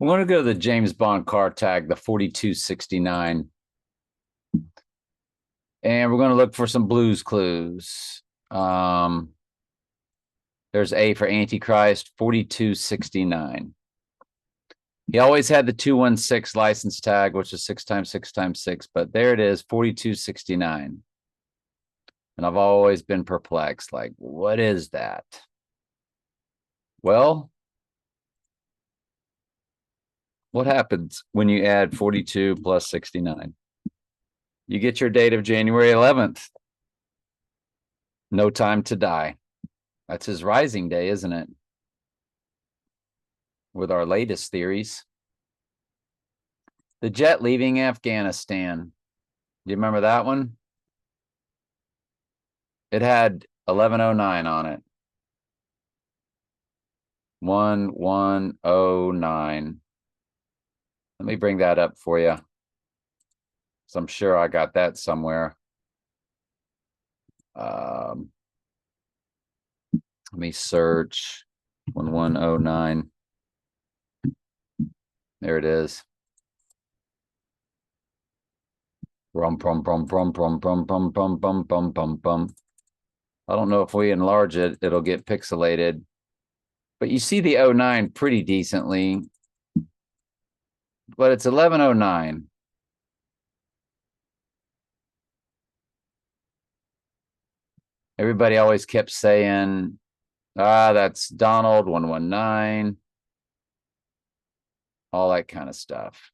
We're going to go to the James Bond car tag, the 4269. And we're going to look for some Blues Clues. There's A for Antichrist, 4269. He always had the 216 license tag, which is 6 times 6 times 6, but there it is, 4269. And I've always been perplexed, like, what is that? Well, what happens when you add 42 plus 69? You get your date of January 11th. No Time to Die. That's his rising day, isn't it? With our latest theories. The jet leaving Afghanistan. Do you remember that one? It had 1109 on it. 1109. Let me bring that up for you. So I'm sure I got that somewhere. Let me search 1109. There it is. Rum, pum, pum, pum, pum, pum, pum, pum, pum, pum, pum, pum. I don't know if we enlarge it, it'll get pixelated. But you see the 09 pretty decently. But it's 1109. Everybody always kept saying, that's Donald 119. All that kind of stuff.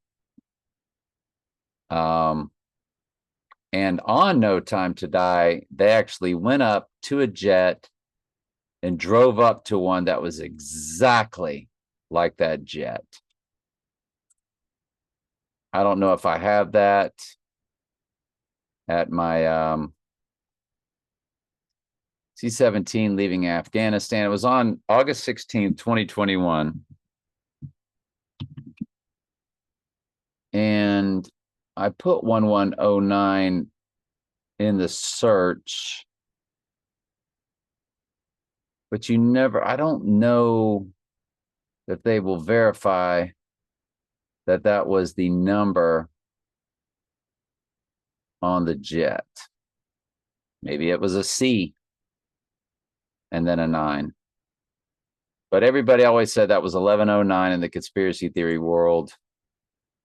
And on No Time to Die, they actually went up to a jet and drove up to one that was exactly like that jet. I don't know if I have that at my C-17 leaving Afghanistan. It was on August 16th, 2021. And I put 1109 in the search. But you never, I don't know if they will verify that that was the number on the jet. Maybe it was a C and then a 9. But everybody always said that was 1109 in the conspiracy theory world,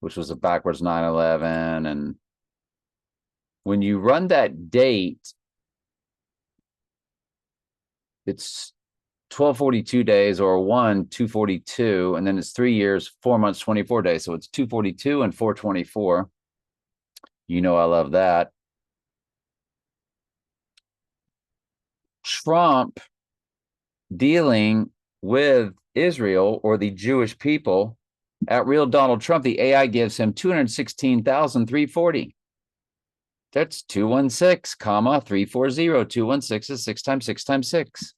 which was a backwards 9/11. And when you run that date, it's 1242 days, or 242, and then it's 3 years, 4 months, 24 days. So it's 242 and 424. You know I love that. Trump dealing with Israel or the Jewish people, at real Donald Trump, the AI gives him 216,340. That's 216, 340. 216 is 6 times 6 times 6.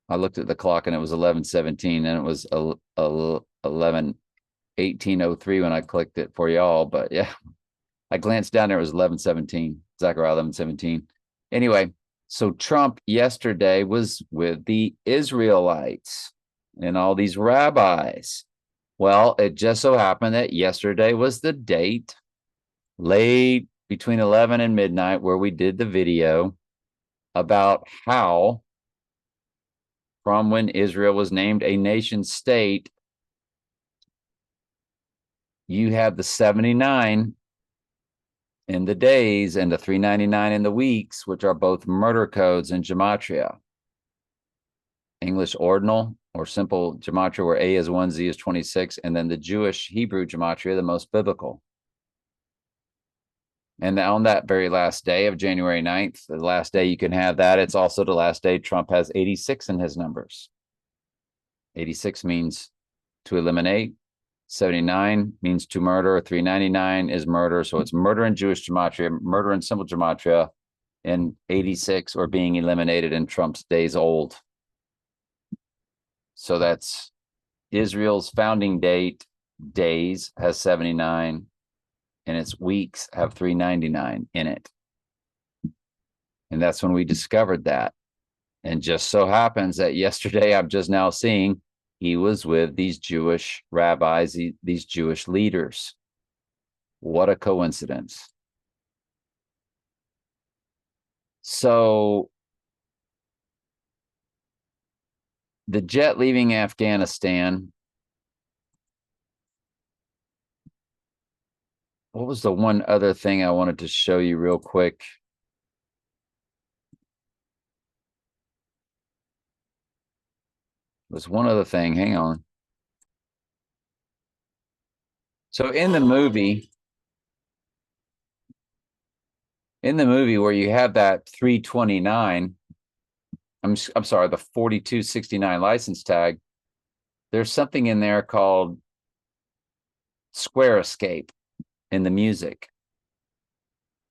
I looked at the clock and it was 11:17, and it was 18:03 when I clicked it for y'all. But yeah, I glanced down there, it was 11:17. Zechariah 11:17. Anyway, so Trump yesterday was with the Israelites and all these rabbis. Well, it just so happened that yesterday was the date, late between 11 and midnight, where we did the video about how, from when Israel was named a nation state, you have the 79 in the days and the 399 in the weeks, which are both murder codes in gematria. English ordinal or simple gematria, where A is 1, Z is 26, and then the Jewish Hebrew gematria, the most biblical. And on that very last day of January 9th, the last day you can have that, it's also the last day Trump has 86 in his numbers. 86 means to eliminate. 79 means to murder. 399 is murder. So it's murder in Jewish gematria, murder in simple gematria, and 86 or being eliminated in Trump's days old. So that's Israel's founding date, days, has 79, and its weeks have 399 in it. And that's when we discovered that. And just so happens that yesterday, I'm just now seeing he was with these Jewish rabbis, these Jewish leaders. What a coincidence. So the jet leaving Afghanistan. What was the one other thing I wanted to show you real quick? There's one other thing. Hang on. So in the movie where you have that 329, I'm sorry, the 4269 license tag, there's something in there called Square Escape in the music.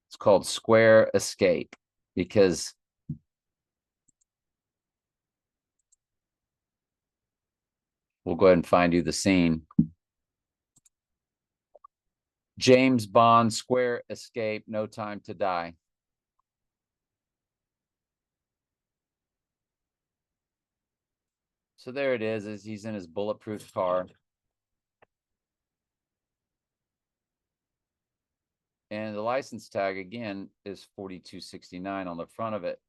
It's called Square Escape because we'll go ahead and find you the scene. James Bond, Square Escape, No Time to Die. So there it is, as he's in his bulletproof car. And the license tag, again, is 4269 on the front of it.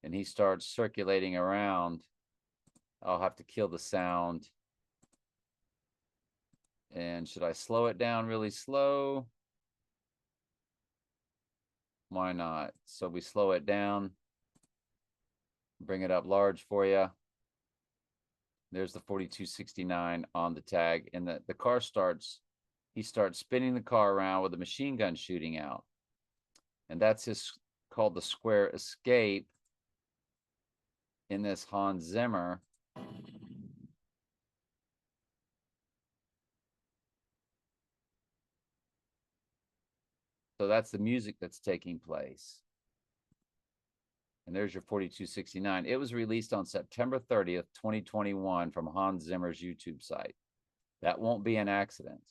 And he starts circulating around. I'll have to kill the sound. And should I slow it down really slow? Why not? So we slow it down. Bring it up large for you. There's the 4269 on the tag. And the car starts, he starts spinning the car around with a machine gun shooting out. And that's called the Square Escape in this Hans Zimmer. So that's the music that's taking place. And there's your 4269. It was released on September 30th, 2021 from Hans Zimmer's YouTube site. That won't be an accident.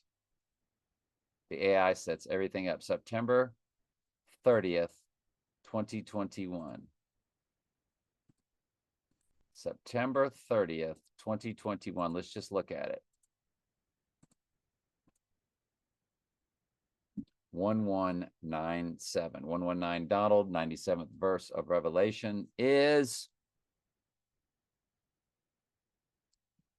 The AI sets everything up. September 30th, 2021. September 30th, 2021. Let's just look at it. 1197. 119 Donald, 97th verse of Revelation is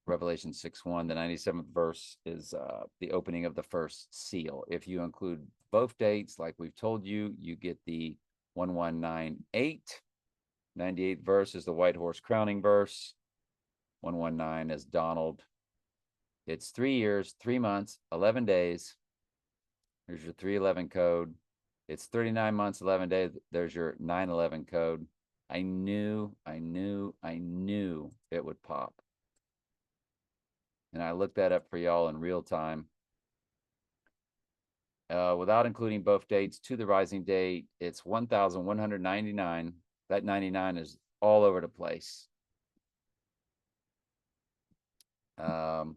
Revelation 6:1. The 97th verse is the opening of the first seal. If you include both dates, like we've told you, you get the 1198. 98th verse is the white horse crowning verse. 119 is Donald. It's 3 years, 3 months, 11 days. Here's your 311 code. It's 39 months, 11 days. There's your 911 code. I knew it would pop. And I looked that up for y'all in real time. Without including both dates to the rising date, it's 1,199. That 99 is all over the place. If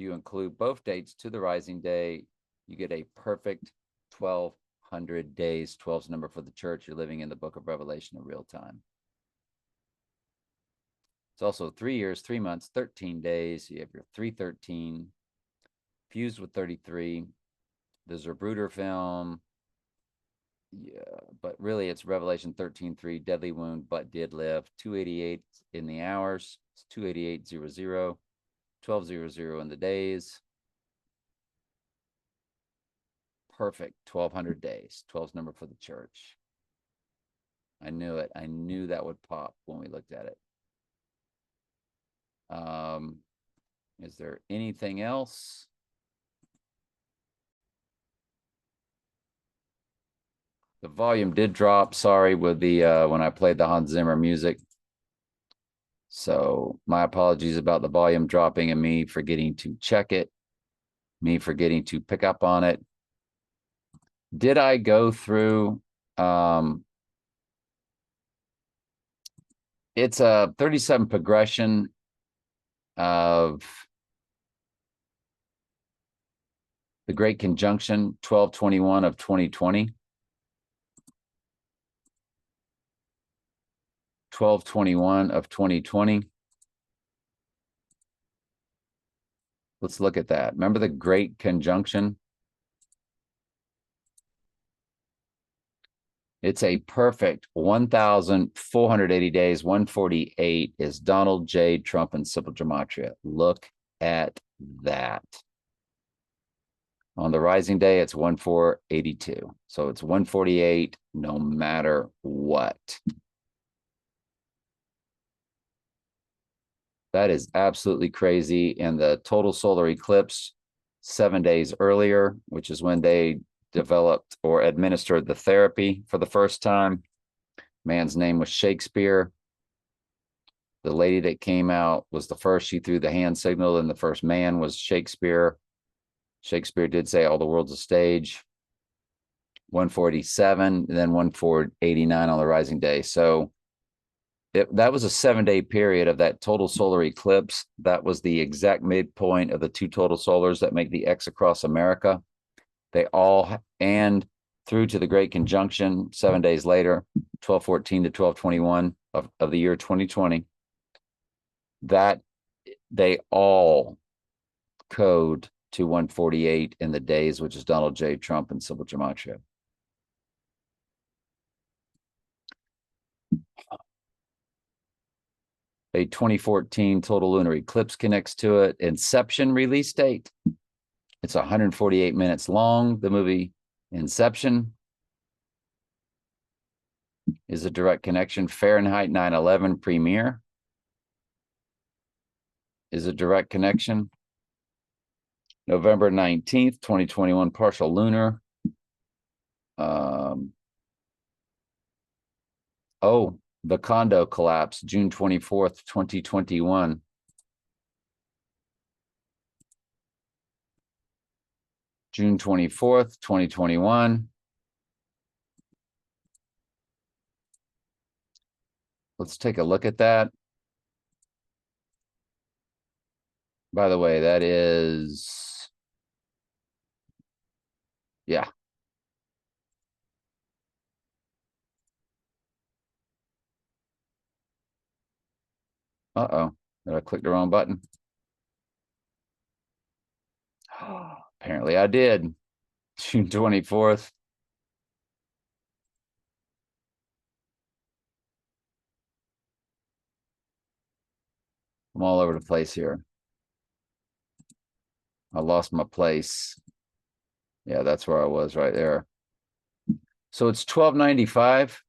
you include both dates to the rising day, you get a perfect 1,200 days. 12's the number for the church. You're living in the book of Revelation in real time. It's also 3 years, 3 months, 13 days. You have your 313 fused with 33. The Zapruder film. Yeah, but really it's Revelation 13:3, deadly wound, but did live. 288 in the hours. It's 288:00. 12:00 in the days. Perfect. 1,200 days. 12's number for the church. I knew it. I knew that would pop when we looked at it. Is there anything else? The volume did drop. Sorry, with the when I played the Hans Zimmer music. So my apologies about the volume dropping and me forgetting to check it, me forgetting to pick up on it. Did I go through? It's a 37 progression of the Great Conjunction, 12/21 of 2020. 12/21 of 2020. Let's look at that. Remember the Great Conjunction? It's a perfect 1,480 days. 148 is Donald J. Trump and simple gematria. Look at that. On the rising day, it's 1,482. So it's 148 no matter what. That is absolutely crazy. And the total solar eclipse 7 days earlier, which is when they developed or administered the therapy for the first time. Man's name was Shakespeare. The lady that came out was the first. She threw the hand signal, and the first man was Shakespeare. Shakespeare did say all the world's a stage. 147, then 1,489 on the rising day. So that was a 7-day period of that total solar eclipse. That was the exact midpoint of the two total solars that make the X across America. They all, and through to the Great Conjunction 7 days later, 12/14 to 12/21 of the year 2020, that they all code to 148 in the days, which is Donald J. Trump and simple gematria. A 2014 total lunar eclipse connects to it. Inception release date. It's 148 minutes long. The movie Inception is a direct connection. Fahrenheit 9/11 premiere is a direct connection. November 19th, 2021, partial lunar. The condo collapse, June 24th, 2021. June 24th, 2021. Let's take a look at that. By the way, that is, yeah. Uh-oh, did I click the wrong button? Apparently I did. June 24th. I'm all over the place here. I lost my place. Yeah, that's where I was right there. So it's 1295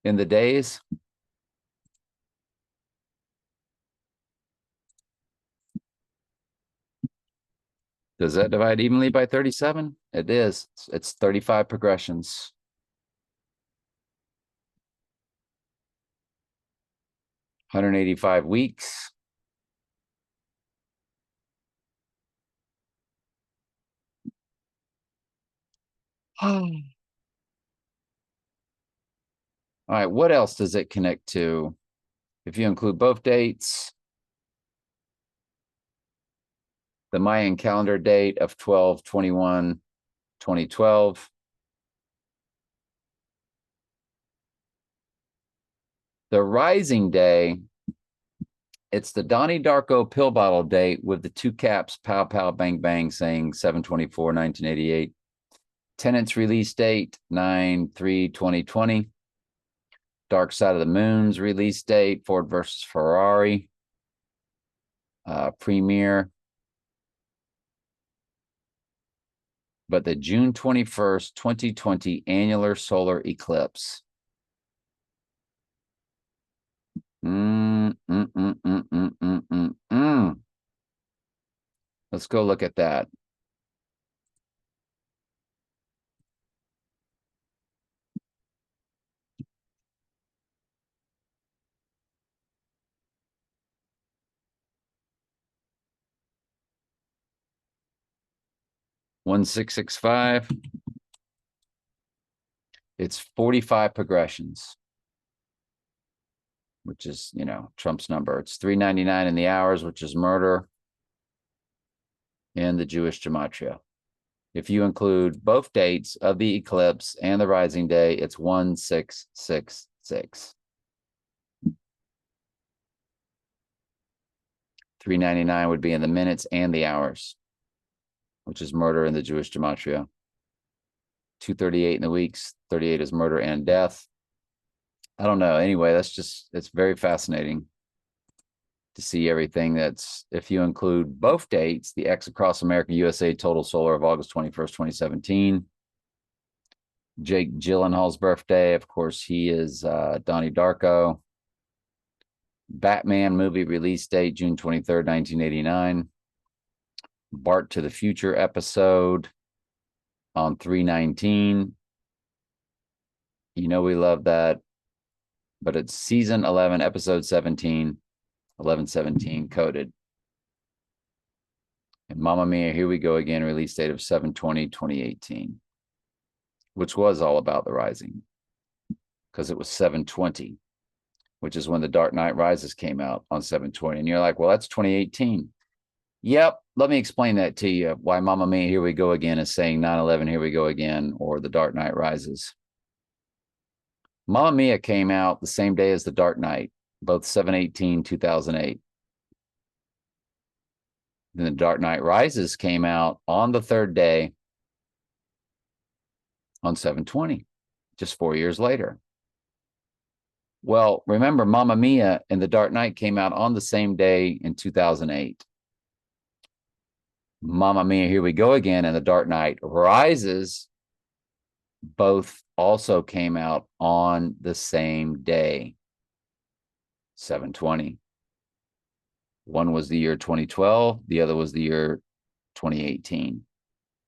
in the days. Does that divide evenly by 37? It is. It's 35 progressions. $185 weeks. All right, what else does it connect to? If you include both dates, the Mayan calendar date of 12/21/2012. The rising day, it's the Donnie Darko pill bottle date with the two caps, pow, pow, bang, bang, saying 7/24/1988. Tenant's release date, 9/3/2020. Dark Side of the Moon's release date, Ford versus Ferrari. Premiere. But the June 21st, 2020 annular solar eclipse. Let's go look at that. $1,665. It's 45 progressions, which is, you know, Trump's number. It's 399 in the hours, which is murder in the Jewish gematria. If you include both dates of the eclipse and the rising day, it's 1666. 399 would be in the minutes and the hours, which is murder in the Jewish gematria. 238 in the weeks. 38 is murder and death. I don't know. Anyway, it's very fascinating to see everything that's, if you include both dates, the X across America, USA total solar of August 21st, 2017. Jake Gyllenhaal's birthday. Of course, he is Donnie Darko. Batman movie release date, June 23rd, 1989. Bart to the Future episode on 3/19. You know we love that. But it's season 11, episode 17, 11/17 coded. And Mamma Mia, Here We Go Again, release date of 7/20/2018, which was all about The Rising, because it was 7/20, which is when The Dark Knight Rises came out on 7/20. And you're like, well, that's 2018. Yep, let me explain that to you, why Mamma Mia, Here We Go Again is saying 9/11, Here We Go Again, or The Dark Knight Rises. Mamma Mia came out the same day as The Dark Knight, both 7/18/2008. Then The Dark Knight Rises came out on the third day on 7/20, just 4 years later. Well, remember, Mamma Mia and The Dark Knight came out on the same day in 2008. Mamma Mia, Here We Go Again, and The Dark Knight Rises both also came out on the same day, 7/20. One was the year 2012, the other was the year 2018.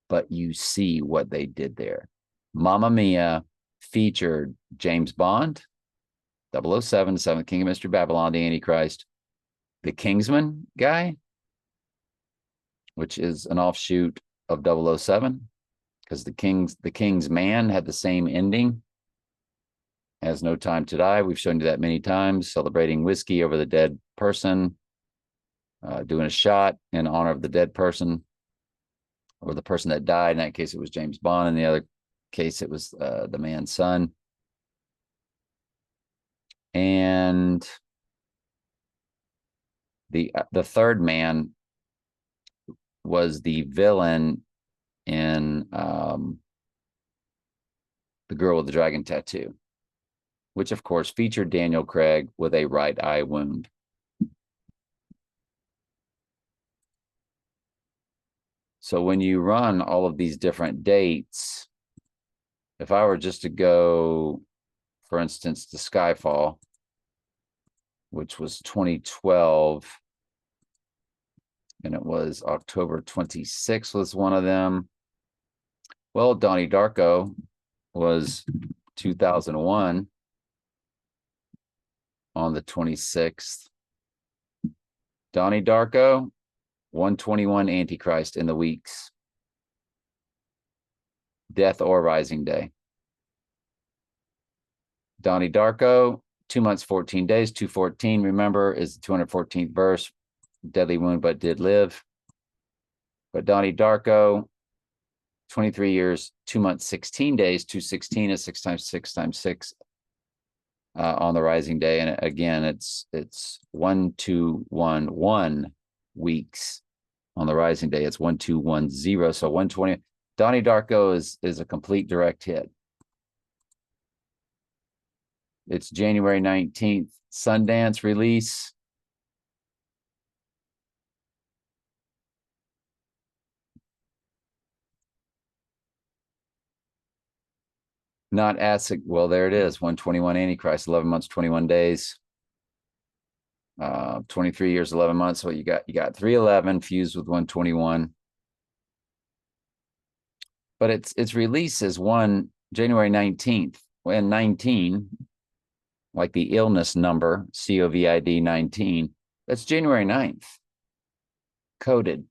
But you see what they did there. Mamma Mia featured James Bond, 007, the Seventh King of Mystery Babylon, the Antichrist, the Kingsman guy, which is an offshoot of 007, because the King's Man had the same ending as No Time to Die. We've shown you that many times, celebrating whiskey over the dead person, doing a shot in honor of the dead person, or the person that died. In that case, it was James Bond. In the other case, it was the man's son. And the third man was the villain in The Girl with the Dragon Tattoo, which of course featured Daniel Craig with a right eye wound. So when you run all of these different dates, if I were just to go, for instance, to Skyfall, which was 2012, and it was October 26th was one of them. Well, Donnie Darko was 2001 on the 26th. Donnie Darko, 1/21 Antichrist in the weeks. Death or Rising Day. Donnie Darko, 2 months, 14 days, 214, remember, is the 214th verse. Deadly wound, but did live. But Donnie Darko, 23 years, 2 months, 16 days, 216 is 6 times 6 times 6 on the Rising Day. And again, it's 1/211 weeks on the Rising Day. It's 1/210. So 120. Donnie Darko is a complete direct hit. It's January 19th, Sundance release. Not as, well, there it is, 1/21 Antichrist, 11 months, 21 days. 23 years, 11 months. So you got 311 fused with 1/21. But its release is January 19th. When 19, like the illness number, COVID 19, that's January 9th. Coded.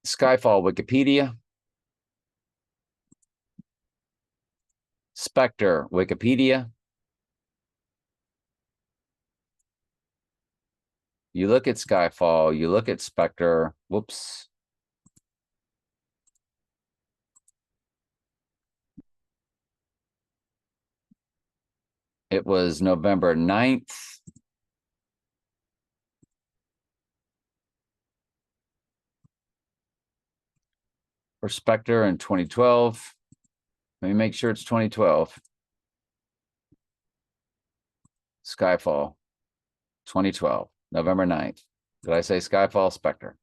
Skyfall Wikipedia. Spectre Wikipedia. You look at Skyfall, you look at Spectre. Whoops. It was November 9th. For Spectre in 2012. Let me make sure it's 2012. Skyfall, 2012, November 9th. Did I say Skyfall, Spectre?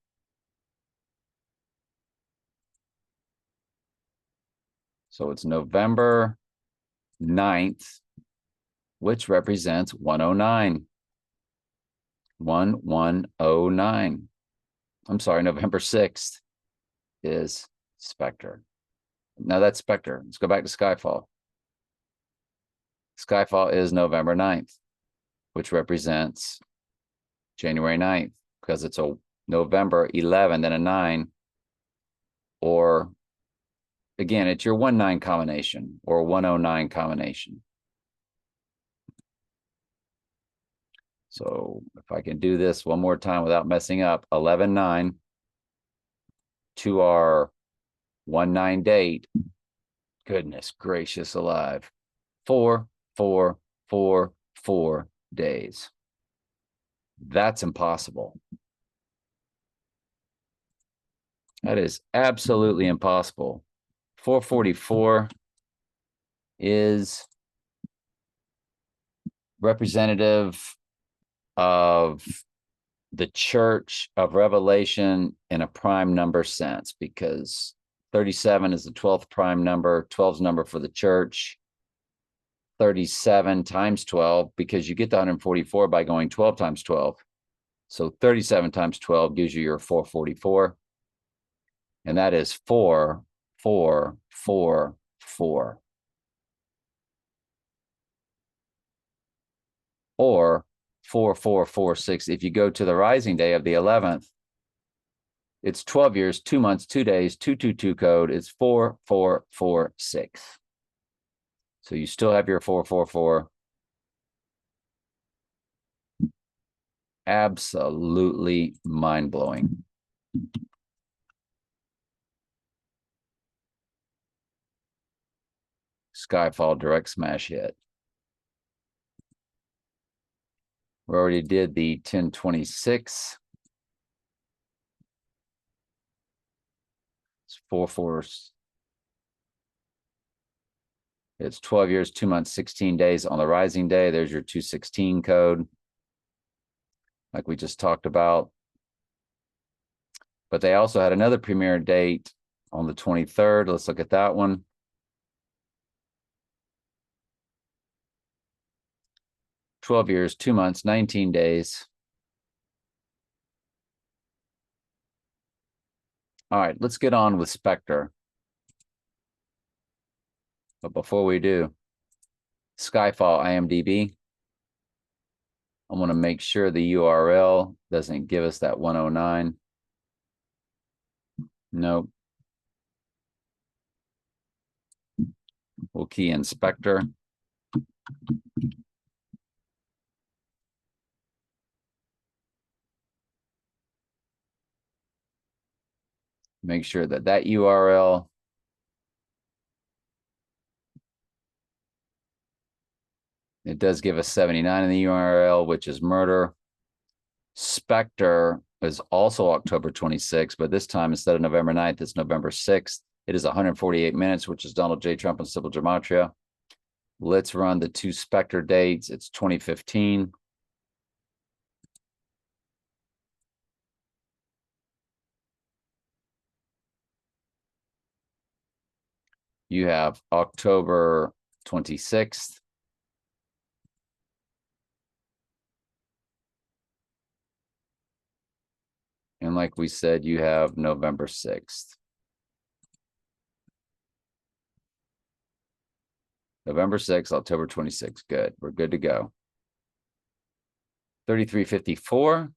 So it's November 9th, which represents 109. 1109. I'm sorry, November 6th is Spectre. Now that's Spectre. Let's go back to Skyfall. Skyfall is November 9th, which represents January 9th, because it's a November 11, then a 9, or again, it's your 1-9 combination or 109 combination. So if I can do this one more time without messing up, 11-9 to our 1-9 date. Goodness gracious alive. 4, 4, 4, 4 days. That's impossible. That is absolutely impossible. 444 is representative of the Church of Revelation in a prime number sense, because 37 is the 12th prime number, 12's number for the church. 37 times 12, because you get the 144 by going 12 times 12. So 37 times 12 gives you your 444. And that is 4, 4, 4, 4. Or 4, 4, 4, 6. If you go to the rising day of the 11th, it's 12 years, 2 months, 2 days, 222 code. It's 4, 4, 4, 6. So you still have your 444. Absolutely mind-blowing. Skyfall direct smash hit. We already did the 1026. It's 4 4s. It's 12 years, 2 months, 16 days on the rising day. There's your 216 code, like we just talked about. But they also had another premiere date on the 23rd. Let's look at that one. "12 years, 2 months, 19 days. All right, let's get on with Spectre. But before we do, Skyfall IMDb. I want to make sure the URL doesn't give us that 109. Nope. We'll key in Spectre. Make sure that that URL it does give us 79 in the URL, which is murder. Spectre is also October 26th, but this time instead of November 9th, it's November 6th. It is 148 minutes, which is Donald J. Trump and Sybil Gematria. Let's run the 2 Spectre dates. It's 2015. You have October 26th. And like we said, you have November 6th. November 6th, October 26th. Good. We're good to go. 3354.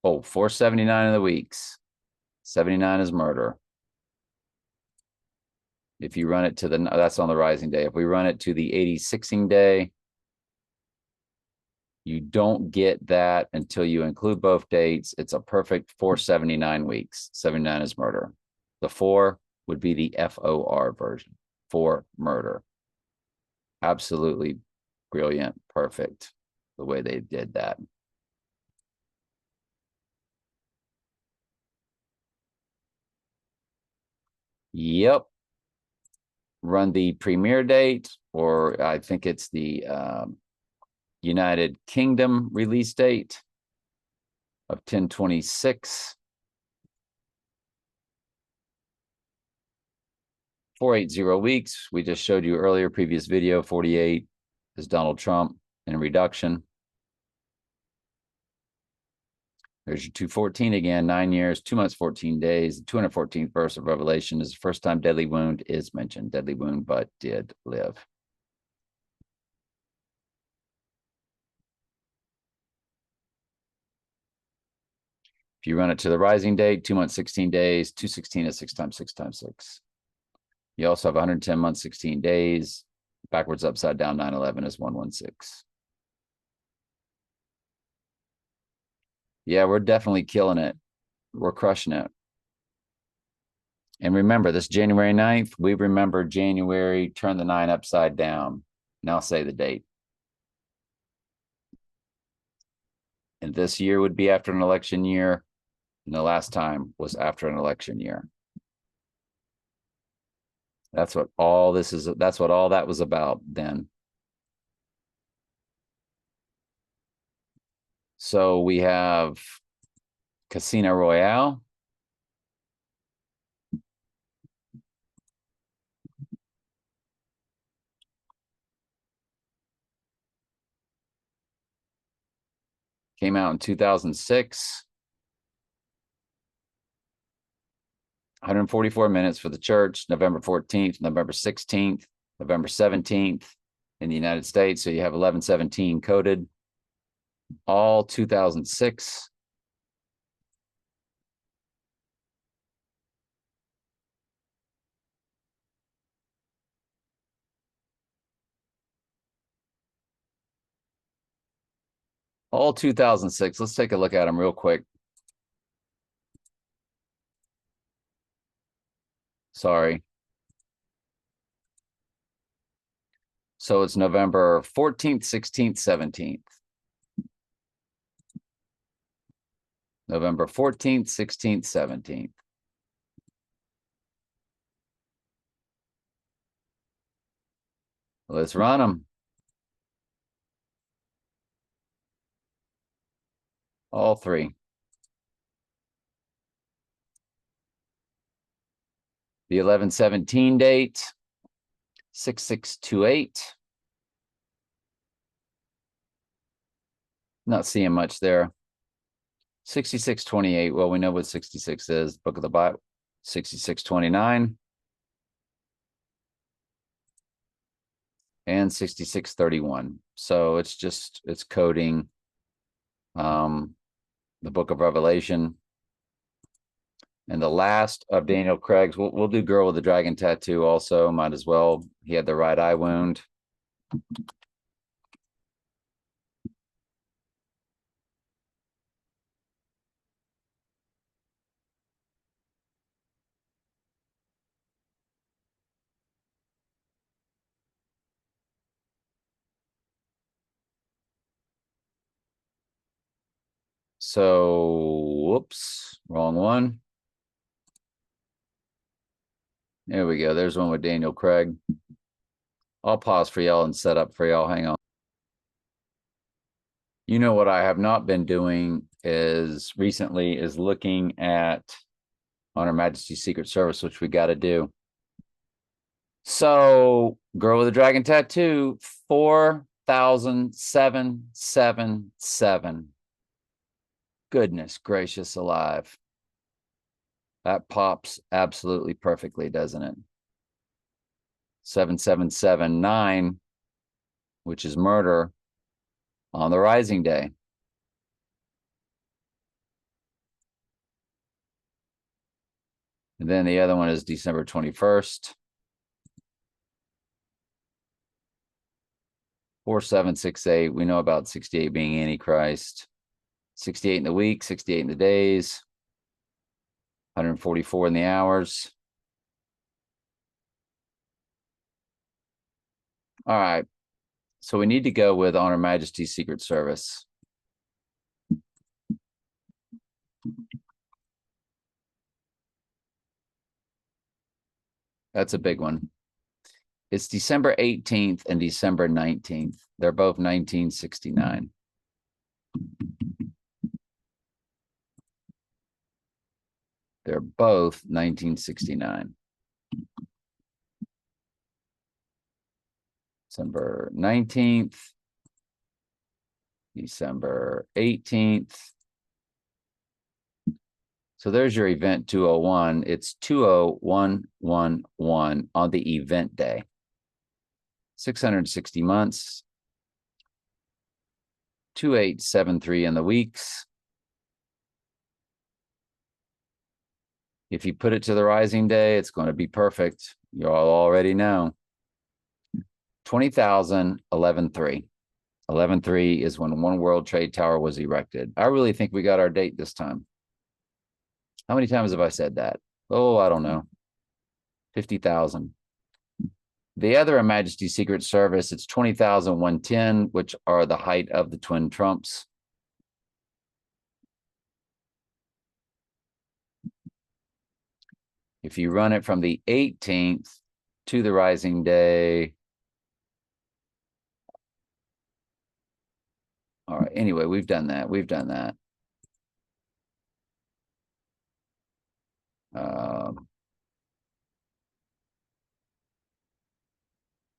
Oh, 479 of the weeks. 79 is murder. If you run it to the, that's on the rising day. If we run it to the 86ing day, you don't get that until you include both dates. It's a perfect 479 weeks. 79 is murder. The 4 would be the FOR version for murder. Absolutely brilliant, perfect, the way they did that. Yep. Run the premiere date, or I think it's the United Kingdom release date of 10/26. 480 weeks. We just showed you earlier, previous video, 48 is Donald Trump in reduction. There's your 214 again, 9 years, 2 months, 14 days. The 214th verse of Revelation is the first time deadly wound is mentioned. Deadly wound, but did live. If you run it to the rising date, 2 months, 16 days, 216 is 6 times 6 times 6. You also have 110 months, 16 days. Backwards, upside down, 911 is 116. Yeah, we're definitely killing it. We're crushing it. And remember, this January 9th, we remember January, turn the 9 upside down. Now say the date. And this year would be after an election year. And the last time was after an election year. That's what all this is. That's what all that was about then. So we have Casino Royale. Came out in 2006. 144 minutes for the church, November 14th, November 16th, November 17th in the United States. So you have 11/17 coded, all 2006. All 2006. Let's take a look at them real quick. Sorry. So it's November 14th, 16th, 17th. November 14th, 16th, 17th. Let's run them. All three. The 11/17 date, 6628. Not seeing much there. 6628. Well, we know what 66 is. Book of the Bible. 6629. And 6631. So it's coding the book of Revelation. And the last of Daniel Craig's, we'll do Girl with the Dragon Tattoo also. Might as well. He had the right eye wound. So, whoops, wrong one. There we go. There's one with Daniel Craig. I'll pause for y'all and set up for y'all. Hang on. You know what I have not been doing is recently is looking at on Her Majesty's Secret Service, which we got to do. So, Girl with the Dragon Tattoo, 4,777. Goodness gracious alive. That pops absolutely perfectly, doesn't it? 7779, which is murder on the rising day. And then the other one is December 21st. 4768. We know about 68 being Antichrist. 68 in the week, 68 in the days, 144 in the hours. All right. So we need to go with On Her Majesty's Secret Service. That's a big one. It's December 18th and December 19th. They're both 1969. They're both 1969. December 19th, December 18th. So there's your event 201. It's 20111 on the event day. 660 months. 2873 in the weeks. If you put it to the rising day, it's going to be perfect. You all already know. 20,000, 11.3. 11.3 is when One World Trade Tower was erected. I really think we got our date this time. How many times have I said that? Oh, I don't know. 50,000. The other Her Majesty's Secret Service, it's 20,110, which are the height of the twin Trumps. If you run it from the 18th to the rising day. All right. Anyway, we've done that. We've done that.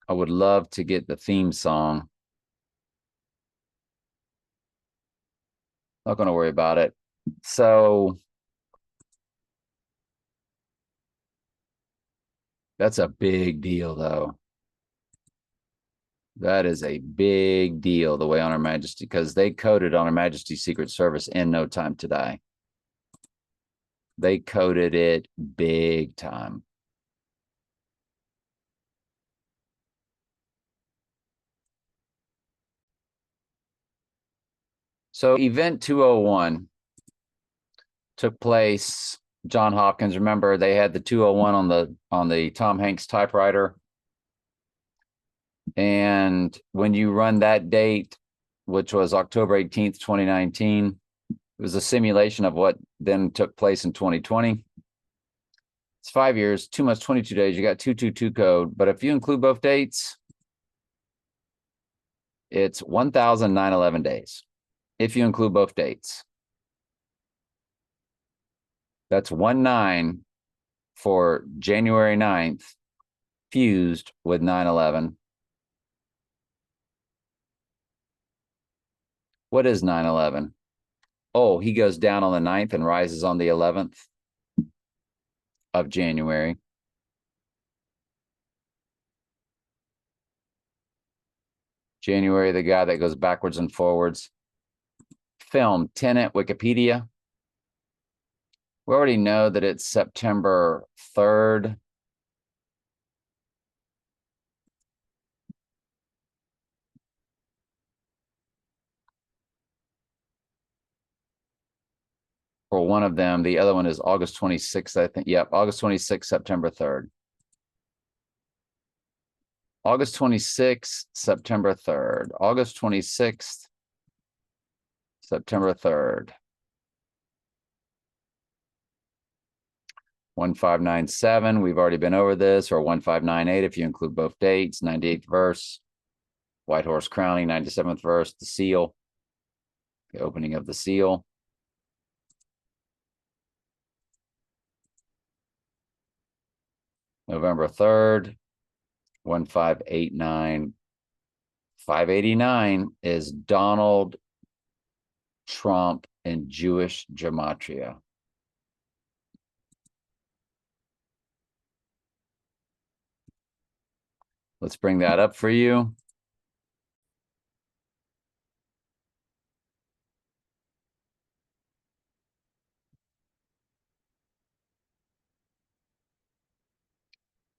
I would love to get the theme song. Not going to worry about it. So that's a big deal, though. That is a big deal, the way On Her Majesty, because they coded On Her Majesty's Secret Service in No Time to Die. They coded it big time. So event 201 took place. John Hopkins, remember they had the 201 on the Tom Hanks typewriter. And when you run that date, which was October 18th, 2019, it was a simulation of what then took place in 2020. It's 5 years, 2 months, 22 days. You got 222 code. But if you include both dates, it's 1,911 days. If you include both dates. That's 19 for January 9th, fused with 9/11. What is 9/11? Oh, he goes down on the 9th and rises on the 11th of January. January, the guy that goes backwards and forwards. Film, Tenet, Wikipedia. We already know that it's September 3rd. For one of them. The other one is August 26th, I think. Yep, August 26th, September 3rd. August 26th, September 3rd. August 26th, September 3rd. 1597, we've already been over this, or 1598 if you include both dates. 98th verse, White Horse crowning. 97th verse, the seal, the opening of the seal. November 3rd, 1589. 589 is Donald Trump in Jewish gematria. Let's bring that up for you.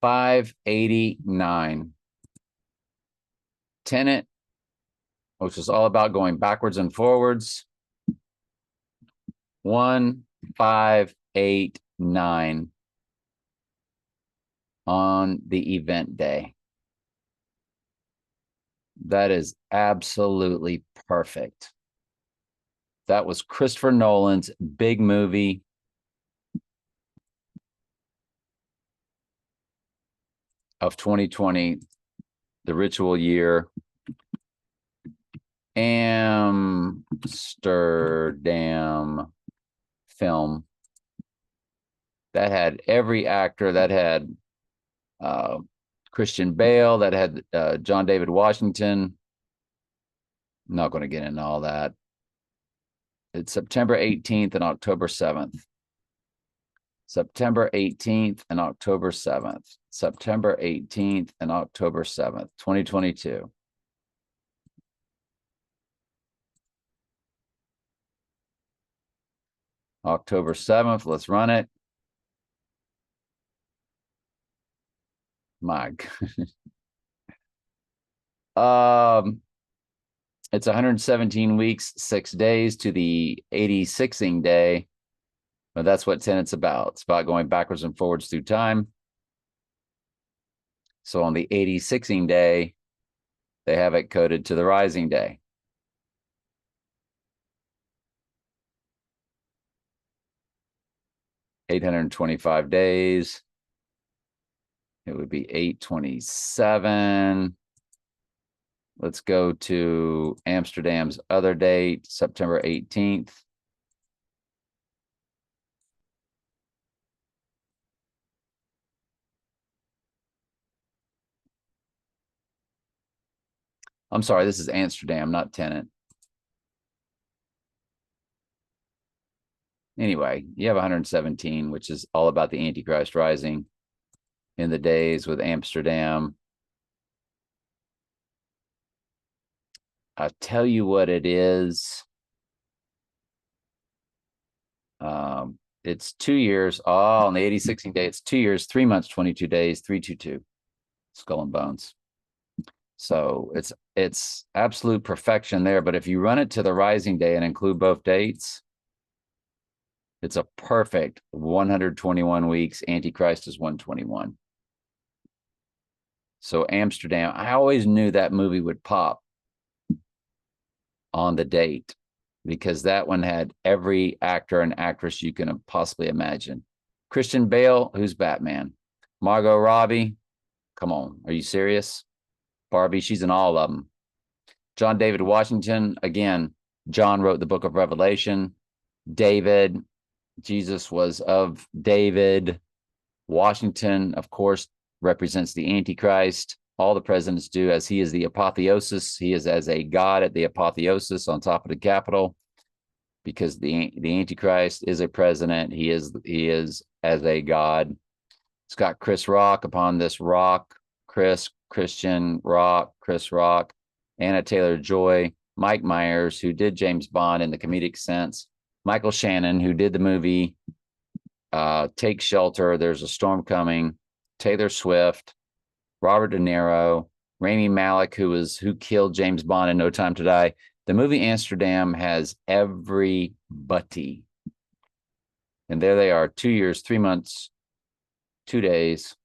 $589. Tenet, which is all about going backwards and forwards. 1589 on the event day. That is absolutely perfect. That was Christopher Nolan's big movie. Of 2020, the ritual year. Amsterdam film that had every actor, that had Christian Bale, that had John David Washington. I'm not going to get into all that. It's September 18th and October 7th. September 18th and October 7th. September 18th and October 7th, 2022. October 7th. Let's run it. My it's 117 weeks, 6 days to the 86ing day. But that's what Tenet's about. It's about going backwards and forwards through time. So on the 86ing day, they have it coded to the rising day. $825 days. It would be 827. Let's go to Amsterdam's other date, September 18th. I'm sorry, this is Amsterdam, not Tenet. Anyway, you have 117, which is all about the Antichrist rising in the days with Amsterdam. I'll tell you what it is. It's 2 years. Oh, on the 86ing day, it's 2 years, 3 months, 22 days, 322. Skull and Bones. So it's absolute perfection there. But if you run it to the rising day and include both dates, it's a perfect 121 weeks. Antichrist is 121. So Amsterdam, I always knew that movie would pop on the date because that one had every actor and actress you can possibly imagine. Christian Bale, who's Batman? Margot Robbie, come on, are you serious? Barbie, she's in all of them. John David Washington, again, John wrote the book of Revelation. David, Jesus was of David. Washington, of course, represents the Antichrist. All the presidents do, as he is the apotheosis. He is as a god at the apotheosis on top of the Capitol, because the Antichrist is a president. He is as a god. It's got Chris Rock upon this rock. Christian Rock, Chris Rock, Anna Taylor-Joy, Mike Myers, who did James Bond in the comedic sense, Michael Shannon, who did the movie Take Shelter, There's a Storm Coming, Taylor Swift, Robert De Niro, Rami Malek, who killed James Bond in No Time to Die. The movie Amsterdam has everybody. And there they are, 2 years, 3 months, 2 days.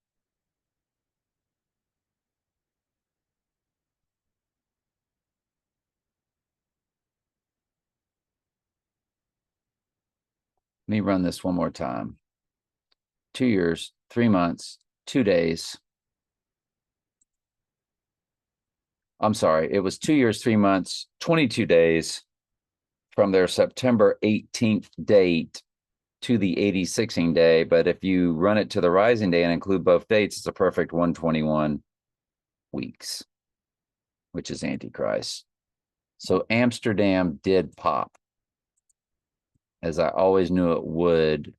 Let me run this one more time. 2 years, 3 months, 2 days. I'm sorry, it was 2 years, 3 months, 22 days from their September 18th date to the 86ing day. But if you run it to the rising day and include both dates, it's a perfect 121 weeks, which is Antichrist. So Amsterdam did pop, as I always knew it would.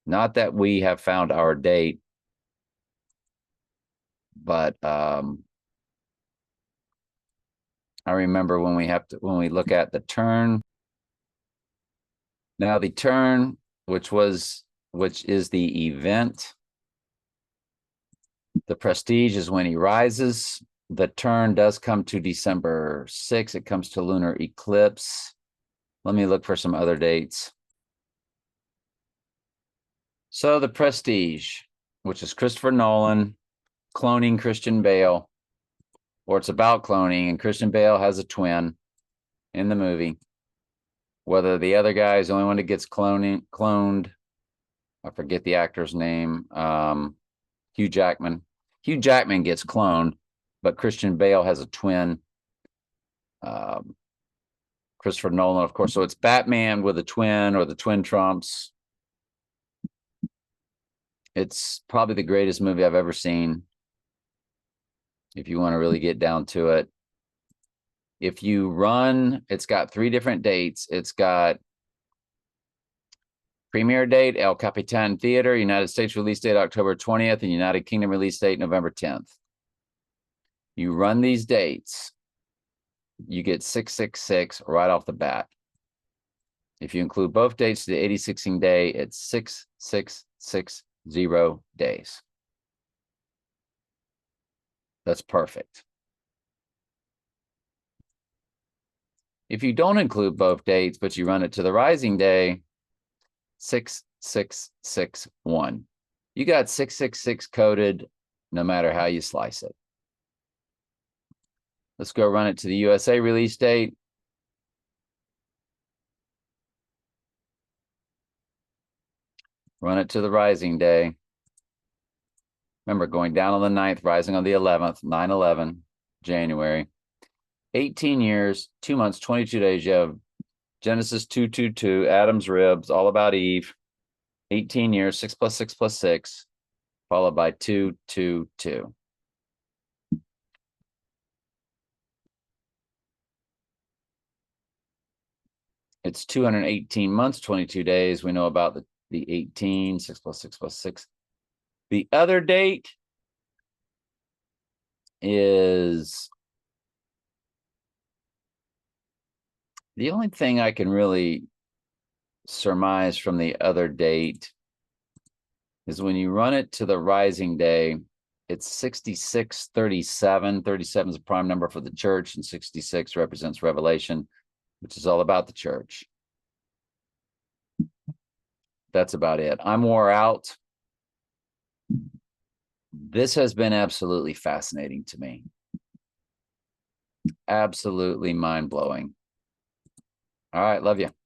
Not that we have found our date, but I remember when we look at the turn. Now the turn, which is the event. The prestige is when he rises. The turn does come to December 6th. It comes to lunar eclipse. Let me look for some other dates. So the prestige, which is Christopher Nolan cloning Christian Bale, or it's about cloning, and Christian Bale has a twin in the movie. Whether the other guy is the only one that gets cloned, I forget the actor's name. Hugh Jackman. Hugh Jackman gets cloned, but Christian Bale has a twin. Christopher Nolan, of course. So it's Batman with a twin, or the twin trumps. It's probably the greatest movie I've ever seen, if you want to really get down to it. If you run, it's got 3 different dates. It's got premiere date, El Capitan Theater, United States release date October 20th, and United Kingdom release date November 10th. You run these dates, you get 666 right off the bat. If you include both dates to the 86ing day, it's 6660 days. That's perfect. If you don't include both dates, but you run it to the rising day, 6661. You got 666 coded no matter how you slice it. Let's go run it to the USA release date. Run it to the rising day. Remember, going down on the 9th, rising on the 11th, 9/11, January. 18 years, 2 months, 22 days. You have Genesis 2:22, Adam's ribs, all about Eve. 18 years, 6 + 6 + 6, followed by 222. It's 218 months, 22 days. We know about the 18, 6 + 6 + 6. The other date is the only thing I can really surmise from the other date is when you run it to the rising day, it's 6637. 37 is a prime number for the church, and 66 represents Revelation, which is all about the church. That's about it. I'm wore out. This has been absolutely fascinating to me. Absolutely mind-blowing. All right, love you.